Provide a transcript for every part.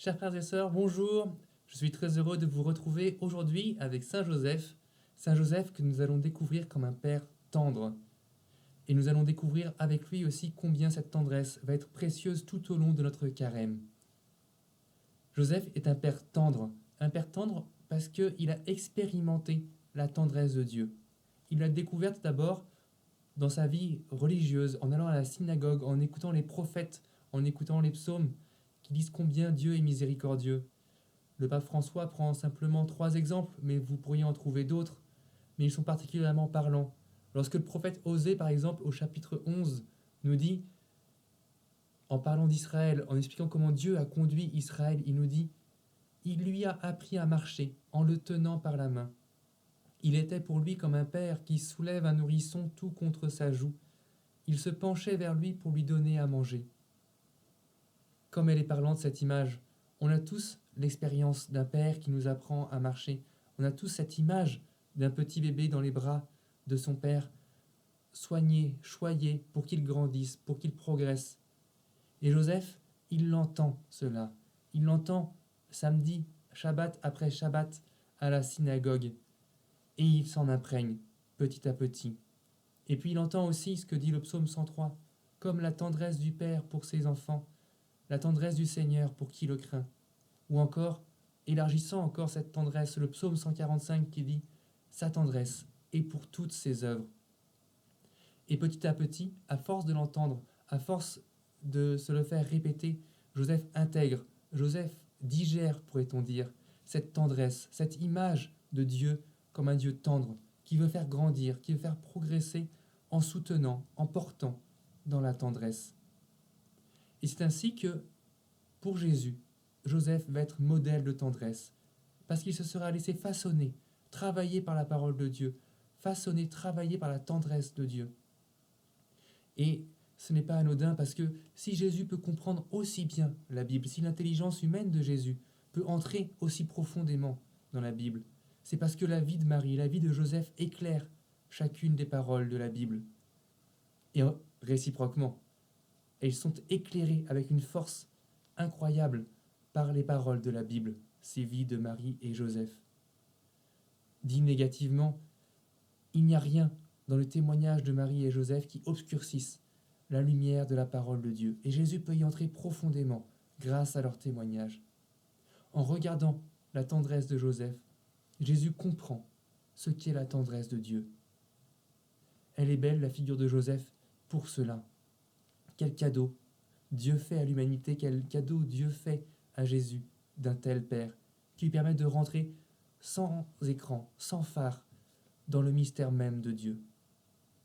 Chers frères et sœurs, bonjour. Je suis très heureux de vous retrouver aujourd'hui avec Saint Joseph. Saint Joseph que nous allons découvrir comme un père tendre. Et nous allons découvrir avec lui aussi combien cette tendresse va être précieuse tout au long de notre carême. Joseph est un père tendre parce qu'il a expérimenté la tendresse de Dieu. Il l'a découverte d'abord dans sa vie religieuse, en allant à la synagogue, en écoutant les prophètes, en écoutant les psaumes qui disent combien Dieu est miséricordieux. Le pape François prend simplement 3 exemples, mais vous pourriez en trouver d'autres, mais ils sont particulièrement parlants. Lorsque le prophète Osée, par exemple, au chapitre 11, nous dit, en parlant d'Israël, en expliquant comment Dieu a conduit Israël, il nous dit « Il lui a appris à marcher en le tenant par la main. Il était pour lui comme un père qui soulève un nourrisson tout contre sa joue. Il se penchait vers lui pour lui donner à manger. » Comme elle est parlante cette image, on a tous l'expérience d'un père qui nous apprend à marcher. On a tous cette image d'un petit bébé dans les bras de son père, soigné, choyé pour qu'il grandisse, pour qu'il progresse. Et Joseph, il l'entend cela. Il l'entend samedi, Shabbat après Shabbat, à la synagogue. Et il s'en imprègne, petit à petit. Et puis il entend aussi ce que dit le psaume 103, comme la tendresse du Père pour ses enfants, la tendresse du Seigneur pour qui le craint. Ou encore, élargissant encore cette tendresse, le psaume 145 qui dit « Sa tendresse est pour toutes ses œuvres ». Et petit à petit, à force de l'entendre, à force de se le faire répéter, Joseph intègre, Joseph digère, pourrait-on dire, cette tendresse, cette image de Dieu comme un Dieu tendre, qui veut faire grandir, qui veut faire progresser en soutenant, en portant dans la tendresse. Et c'est ainsi que, pour Jésus, Joseph va être modèle de tendresse, parce qu'il se sera laissé façonner, travailler par la parole de Dieu, façonner, travailler par la tendresse de Dieu. Et ce n'est pas anodin parce que si Jésus peut comprendre aussi bien la Bible, si l'intelligence humaine de Jésus peut entrer aussi profondément dans la Bible, c'est parce que la vie de Marie, la vie de Joseph éclaire chacune des paroles de la Bible. Et réciproquement, elles sont éclairées avec une force incroyable par les paroles de la Bible, ces vies de Marie et Joseph. Dit négativement, il n'y a rien dans le témoignage de Marie et Joseph qui obscurcisse la lumière de la parole de Dieu. Et Jésus peut y entrer profondément grâce à leur témoignage. En regardant la tendresse de Joseph, Jésus comprend ce qu'est la tendresse de Dieu. Elle est belle, la figure de Joseph, pour cela. Quel cadeau Dieu fait à l'humanité, quel cadeau Dieu fait à Jésus d'un tel Père, qui lui permet de rentrer sans écran, sans phare, dans le mystère même de Dieu.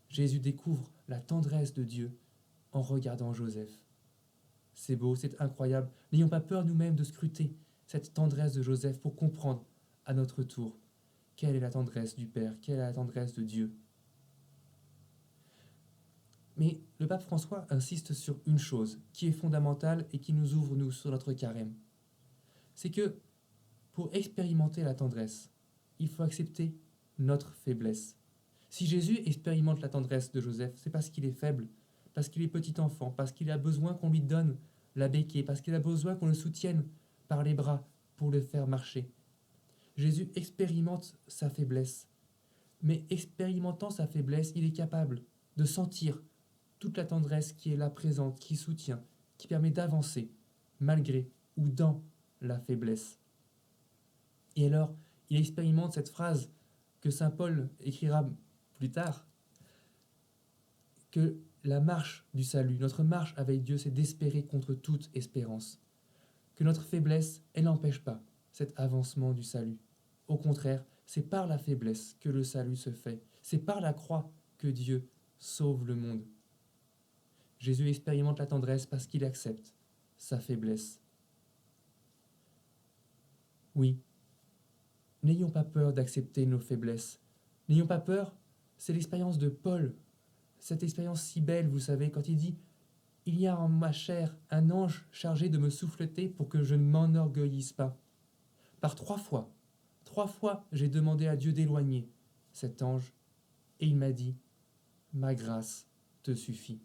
Jésus découvre la tendresse de Dieu en regardant Joseph. C'est beau, c'est incroyable. N'ayons pas peur nous-mêmes de scruter cette tendresse de Joseph pour comprendre à notre tour quelle est la tendresse du Père, quelle est la tendresse de Dieu. Mais le pape François insiste sur une chose qui est fondamentale et qui nous ouvre, nous, sur notre carême. C'est que pour expérimenter la tendresse, il faut accepter notre faiblesse. Si Jésus expérimente la tendresse de Joseph, c'est parce qu'il est faible, parce qu'il est petit enfant, parce qu'il a besoin qu'on lui donne la béquille, parce qu'il a besoin qu'on le soutienne par les bras pour le faire marcher. Jésus expérimente sa faiblesse, mais expérimentant sa faiblesse, il est capable de sentir toute la tendresse qui est là présente, qui soutient, qui permet d'avancer, malgré ou dans la faiblesse. Et alors, il expérimente cette phrase que saint Paul écrira plus tard, que la marche du salut, notre marche avec Dieu, c'est d'espérer contre toute espérance. Que notre faiblesse, elle n'empêche pas cet avancement du salut. Au contraire, c'est par la faiblesse que le salut se fait. C'est par la croix que Dieu sauve le monde. Jésus expérimente la tendresse parce qu'il accepte sa faiblesse. Oui, n'ayons pas peur d'accepter nos faiblesses. N'ayons pas peur, c'est l'expérience de Paul, cette expérience si belle, vous savez, quand il dit « Il y a en ma chair un ange chargé de me souffleter pour que je ne m'enorgueillisse pas. » Par 3 fois, j'ai demandé à Dieu d'éloigner cet ange, et il m'a dit « Ma grâce te suffit. »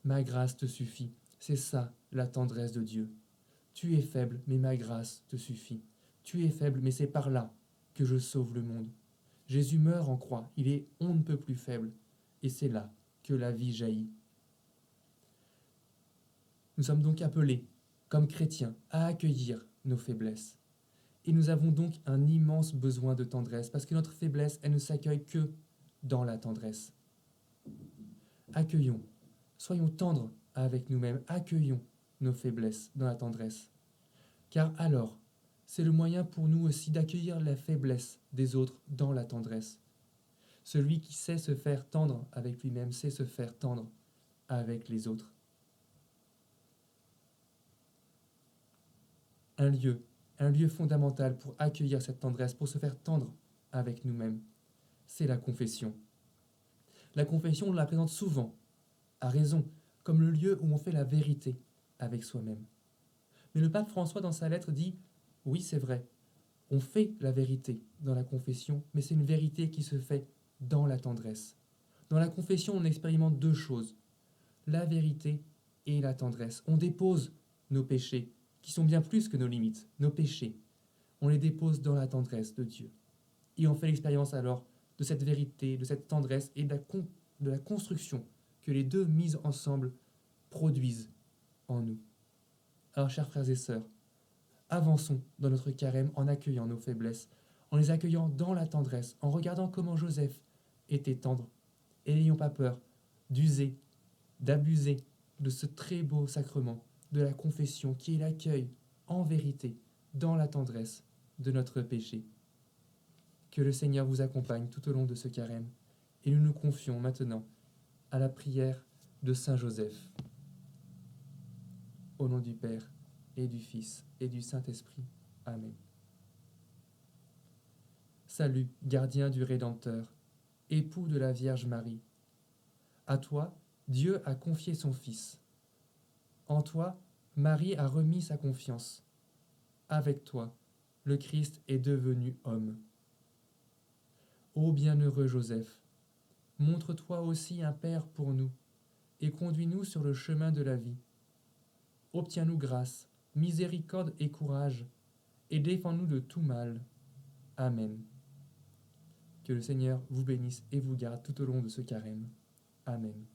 Ma grâce te suffit, c'est ça la tendresse de Dieu. Tu es faible, mais ma grâce te suffit. Tu es faible, mais c'est par là que je sauve le monde. Jésus meurt en croix, il est on ne peut plus faible, et c'est là que la vie jaillit. Nous sommes donc appelés, comme chrétiens, à accueillir nos faiblesses. Et nous avons donc un immense besoin de tendresse, parce que notre faiblesse, elle ne s'accueille que dans la tendresse. Accueillons, soyons tendres avec nous-mêmes, accueillons nos faiblesses dans la tendresse. Car alors, c'est le moyen pour nous aussi d'accueillir la faiblesse des autres dans la tendresse. Celui qui sait se faire tendre avec lui-même sait se faire tendre avec les autres. Un lieu fondamental pour accueillir cette tendresse, pour se faire tendre avec nous-mêmes, c'est la confession. La confession, on la présente souvent, à raison, comme le lieu où on fait la vérité avec soi-même. Mais le pape François, dans sa lettre, dit « Oui, c'est vrai, on fait la vérité dans la confession, mais c'est une vérité qui se fait dans la tendresse. Dans la confession, on expérimente deux choses, la vérité et la tendresse. On dépose nos péchés, qui sont bien plus que nos limites, nos péchés. On les dépose dans la tendresse de Dieu. Et on fait l'expérience alors de cette vérité, de cette tendresse et de la construction que les deux mises ensemble produisent en nous. Alors, chers frères et sœurs, avançons dans notre carême en accueillant nos faiblesses, en les accueillant dans la tendresse, en regardant comment Joseph était tendre. Et n'ayons pas peur d'user, d'abuser de ce très beau sacrement de la confession qui est l'accueil en vérité dans la tendresse de notre péché. Que le Seigneur vous accompagne tout au long de ce carême et nous nous confions maintenant à la prière de Saint Joseph. Au nom du Père et du Fils et du Saint-Esprit. Amen. Salut, gardien du Rédempteur, époux de la Vierge Marie. À toi, Dieu a confié son Fils. En toi, Marie a remis sa confiance. Avec toi, le Christ est devenu homme. Ô bienheureux Joseph, montre-toi aussi un Père pour nous et conduis-nous sur le chemin de la vie. Obtiens-nous grâce, miséricorde et courage, et défends-nous de tout mal. Amen. Que le Seigneur vous bénisse et vous garde tout au long de ce carême. Amen.